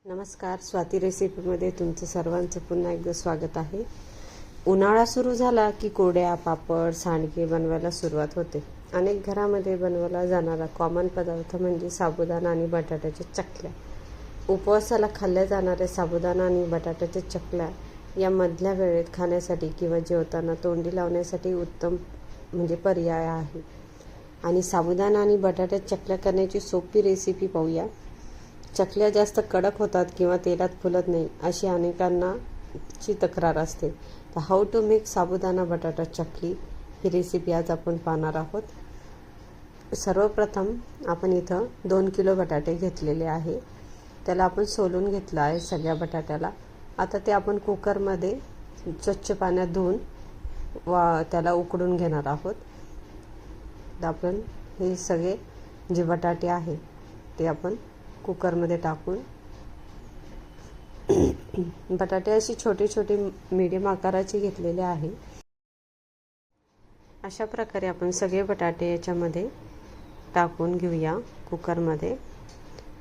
नमस्कार, स्वाती रेसिपीमध्ये तुमचं सर्वांचं पुन्हा एकदा स्वागत आहे. उन्हाळा सुरू झाला की कोड्या, पापड, सांडगे बनवायला सुरुवात होते. अनेक घरामध्ये बनवला जाणारा कॉमन पदार्थ म्हणजे साबुदाणा आणि बटाट्याच्या चकल्या. उपवासाला खाल्ल्या जाणाऱ्या साबुदाणा आणि बटाट्याच्या चकल्या या मधल्या वेळेत खाण्यासाठी किंवा जेवताना तोंडी लावण्यासाठी उत्तम पर्याय आहे. आणि साबुदाणा आणि बटाट्याच्या चकल्या करण्याची सोपी रेसिपी पाहूया. चकल्या जास्त कडक होतात किंवा तेलात फुलत नाही अशी अनेकांची तक्रार असते. तर हाऊ टू मेक साबुदाणा बटाटा चकली ही रेसिपी आज आपण पाहणार आहोत. सर्वप्रथम आपण इथं 2 किलो बटाटे घेतलेले आहे. त्याला आपण सोलून घेतलं आहे सगळ्या बटाट्याला. आता ते आपण कुकरमध्ये स्वच्छ पाण्यात धुवून त्याला उकडून घेणार आहोत. तर आपण हे सगळे जे बटाटे आहे ते आपण कुकरमध्ये टाकून बटाटे अशी छोटे छोटे मीडियम आकाराचे घेतलेले आहे. अशा प्रकारे आपण सगळे बटाटे याच्यामध्ये टाकून घेऊया कुकरमध्ये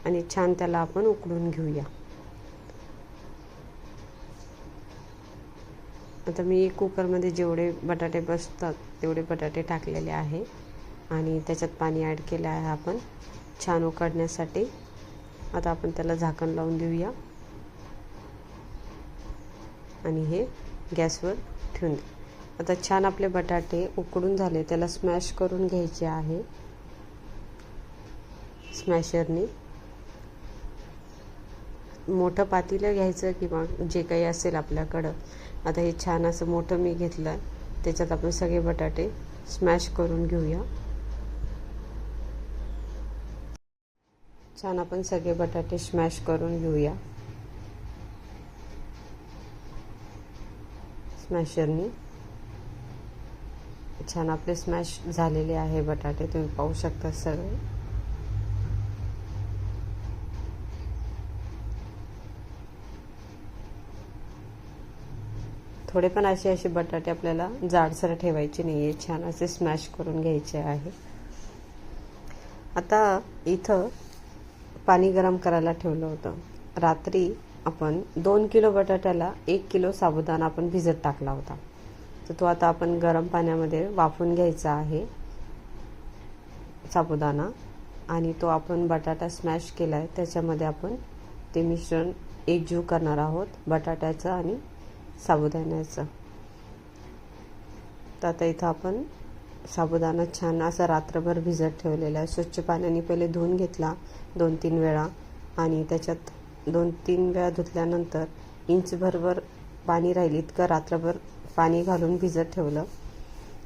आणि छान त्याला आपण उकडून घेऊया. आता मी कुकरमध्ये जेवढे बटाटे बसतात तेवढे बटाटे टाकलेले आहे आणि त्याच्यात पाणी ॲड केलं आहे आपण छान उकडण्यासाठी. आता आपण त्याला झाकण लावून देऊया आणि हे गॅसवर ठेवून दे. आता छान आपले बटाटे उकडून झाले, त्याला स्मॅश करून घ्यायचे आहे स्मॅशरने. मोठं पातेलं घ्यायचं किंवा जे काही असेल आपल्याकडं. आता हे छान असं मोठं मी घेतलं, त्याच्यात आपण सगळे बटाटे स्मॅश करून घेऊया. छान आपण सगळे बटाटे स्मॅश करून घेऊया स्मॅशरने. छान आपले स्मॅश झालेले आहे बटाटे, तुम्ही पाहू शकता सगळे. थोडे पण असे बटाटे आपल्याला जाडसर ठेवायचे नाहीये, छान असे स्मॅश करून घ्यायचे आहे. आता इथं पाणी गरम करायला ठेवलं होतं. रात्री आपण 2 किलो बटाट्याला 1 किलो साबुदाणा आपण भिजत टाकला होता. तर तो आता आपण गरम पाण्यामध्ये वाफून घ्यायचा आहे साबुदाणा. आणि तो आपण बटाटा स्मॅश केला आहे त्याच्यामध्ये आपण ते मिश्रण एकजीव करणार आहोत बटाट्याचं आणि साबुदाण्याचं. तर आता इथं आपण साबुदाणा छान असं रात्रभर भिजत ठेवलेला आहे. स्वच्छ पाण्याने पहिले धुवून घेतला 2-3 वेळा आणि त्याच्यात 2-3 वेळा धुतल्यानंतर इंचभर पाणी राहील इतकं रात्रभर पाणी घालून भिजत ठेवलं.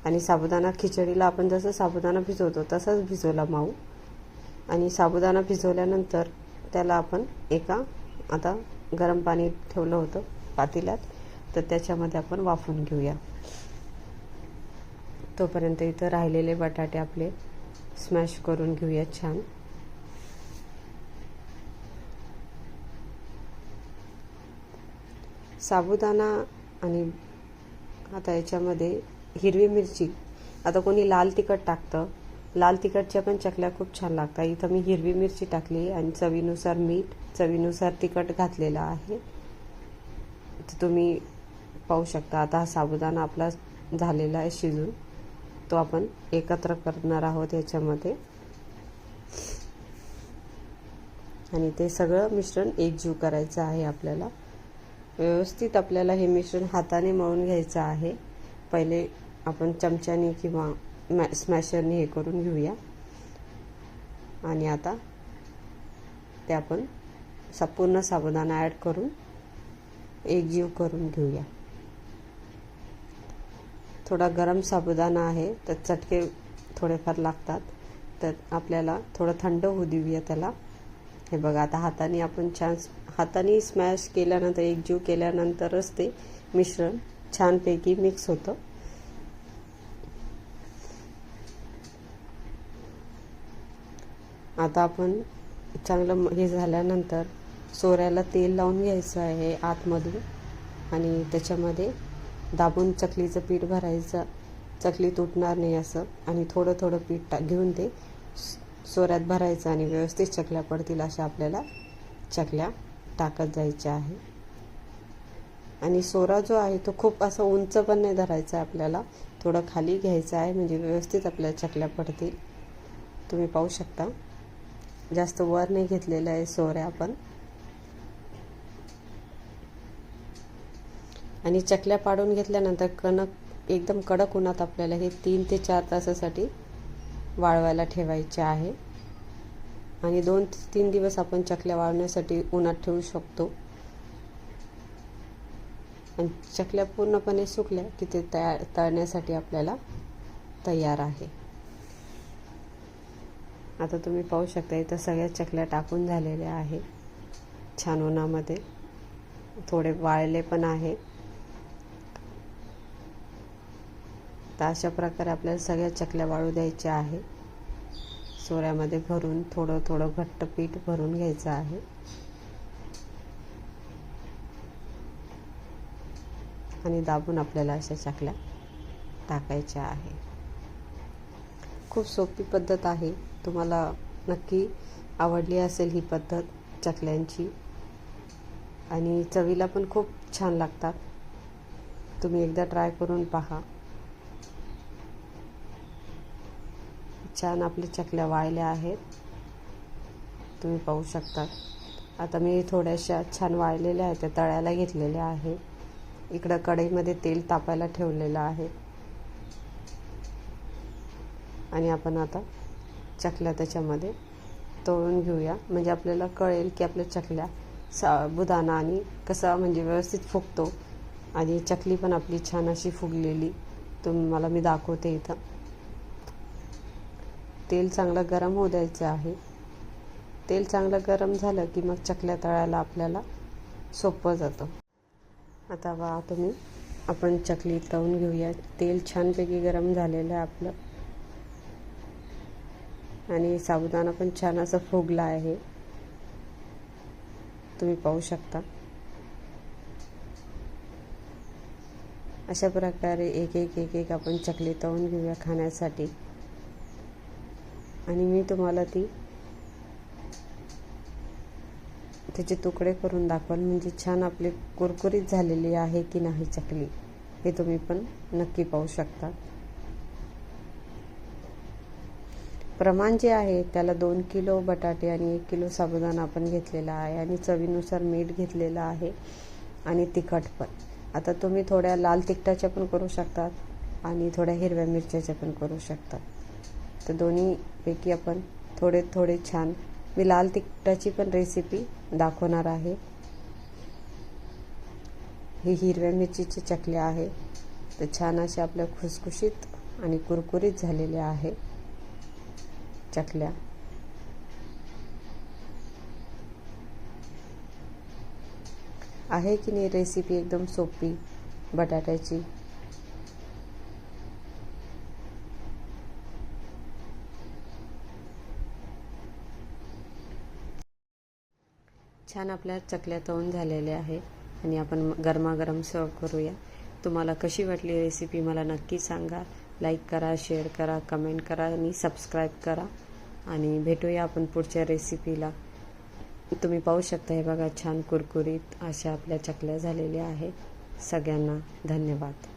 आणि साबुदाणा खिचडीला आपण जसं साबुदाणा भिजवतो तसाच भिजवला माऊ. आणि साबुदाणा भिजवल्यानंतर त्याला आपण आता गरम पाणी ठेवलं होतं पातेल्यात, तर त्याच्यामध्ये आपण वाफून घेऊया. तोपर्यंत इथं राहिलेले बटाटे आपले स्मॅश करून घेऊया छान. साबुदाणा आणि आता याच्यामध्ये हिरवी मिरची. आता कोणी लाल तिखट टाकतं, लाल तिखटच्या पण चकल्या खूप छान लागतात. इथं मी हिरवी मिरची टाकली आणि चवीनुसार मीठ, चवीनुसार तिखट घातलेलं आहे. तर तुम्ही पाहू शकता. आता हा साबुदाणा आपला झालेला आहे शिजून, तो आपण एकत्र करणार आहोत याच्यामध्ये. आणि ते सगळं मिश्रण एकजीव करायचं आहे आपल्याला. व्यवस्थित आपल्याला हे मिश्रण हाताने मळून घ्यायचं आहे. पहिले आपण चमच्याने किंवा स्मॅशरने हे करून घेऊया. आणि आता ते आपण पूर्ण साबुदाणा ॲड करून एकजीव करून घेऊया. थोडा गरम साबुदाणा आहे तर चटके थोडेफार लागतात, तर आपल्याला थोडं थंड होऊ देऊया त्याला. हे बघा, आता हाताने स्मॅश केल्यानंतर एकजीव केल्यानंतरच ते मिश्रण छानपैकी मिक्स होतं. आता आपण चांगलं हे झाल्यानंतर सोऱ्याला तेल लावून घ्यायचं आहे आतमधून आणि त्याच्यामध्ये दाबून चकलीचं पीठ भरायचं. चकली तुटणार नाही असं. आणि थोडं थोडं पीठ घेऊन ते सोऱ्यात भरायचं आणि व्यवस्थित चकल्या पडतील अशा आपल्याला चकल्या टाकत जायचे आहे. आणि सोरा जो आहे तो खूप असा उंच पण नाही धरायचा आहे आपल्याला, थोडं खाली घ्यायचं आहे म्हणजे व्यवस्थित आपल्या चकल्या पडतील. तुम्ही पाहू शकता जास्त वर नाही घेतलेलं आहे सोऱ्या आपण. आणि चकल्या पाडून घेतल्यानंतर एकदम कडक उन्हात आपल्याला हे 3 ते 4 तासासाठी वाळवायला ठेवायचे आहे. आणि 2 ते 3 दिवस आपण चकल्या वाळवण्यासाठी उन्हात ठेवू शकतो. आणि चकल्या पूर्णपणे सुकल्या की ते तळण्यासाठी आपल्याला तयार आहे. आता तुम्ही पाहू शकता इथं सगळ्या चकल्या टाकून झालेल्या आहे छान उन्हामध्ये, थोडे वाळले पण आहे. तर अशा प्रकारे आपल्याला सगळ्या चकल्या वाळू द्यायच्या आहे. सोऱ्यामध्ये भरून थोडं थोडं घट्ट पीठ भरून घ्यायचं आहे. आणि दाबून आपल्याला अशा चकल्या टाकायच्या आहे. खूप सोपी पद्धत आहे. तुम्हाला नक्की आवडली असेल ही पद्धत चकल्यांची. आणि चवीला पण खूप छान लागतात. तुम्ही एकदा ट्राय करून पहा. छान आपली चकल्या वाळल्या आहेत, तुम्ही पाहू शकता. आता मी थोड्याशा छान वाळलेल्या आहेत त्या तळायला घेतलेल्या आहे. इकडं कढईमध्ये तेल तापायला ठेवलेलं आहे. आणि आपण आता चकल्या त्याच्यामध्ये तळून घेऊया, म्हणजे आपल्याला कळेल की आपल्या चकल्या साबुदाणा आणि कसा म्हणजे व्यवस्थित फुगतो. आणि चकली पण आपली छान अशी फुगलेली तुम्हाला मी दाखवते. इथं तेल चांगलं गरम होऊ द्यायचं आहे. तेल चांगलं गरम झालं की मग चकल्या तळायला आपल्याला सोपं जातं. आता तुम्ही आपण चकली तळून घेऊया. तेल छानपैकी गरम झालेलं आहे आपलं. आणि साबुदाणा पण छान असं फुगला आहे, तुम्ही पाहू शकता. अशा प्रकारे एक एक आपण चकली तळून घेऊया खाण्यासाठी. आणि मी तुम्हाला त्याचे तुकडे करून दाखवाल, म्हणजे छान आपले कुरकुरीत झालेली आहे की नाही चकली हे तुम्ही पण नक्की पाहू शकता. प्रमाण जे आहे त्याला 2 किलो बटाटे आणि 1 किलो साबुदाणा आपण घेतलेला आहे. आणि चवीनुसार मीठ घेतलेलं आहे आणि तिखट पण. आता तुम्ही थोड्या लाल तिखटाच्या पण करू शकतात आणि थोड्या हिरव्या मिरच्याच्या पण करू शकतात. तर दोन्हीपैकी आपण थोडे थोडे छान, मी लाल तिखटाची पण रेसिपी दाखवणार आहे. ही हिरव्या मिरचीची चकल्या आहे. तर छान अशा आपल्या खुसखुशीत आणि कुरकुरीत झालेल्या आहे चकल्या. आहे की नाही रेसिपी एकदम सोपी बटाट्याची. छान आपल्या चकल्या तळून झालेल्या आहे आणि आपण गरमागरम सर्व करूया. तुम्हाला कशी वाटली रेसिपी मला नक्की सांगा. लाईक करा, शेअर करा, कमेंट करा आणि सबस्क्राईब करा. आणि भेटूया आपण पुढच्या रेसिपीला. तुम्ही पाहू शकता हे बघा छान कुरकुरीत अशा आपल्या चकल्या झालेल्या आहेत. सगळ्यांना धन्यवाद.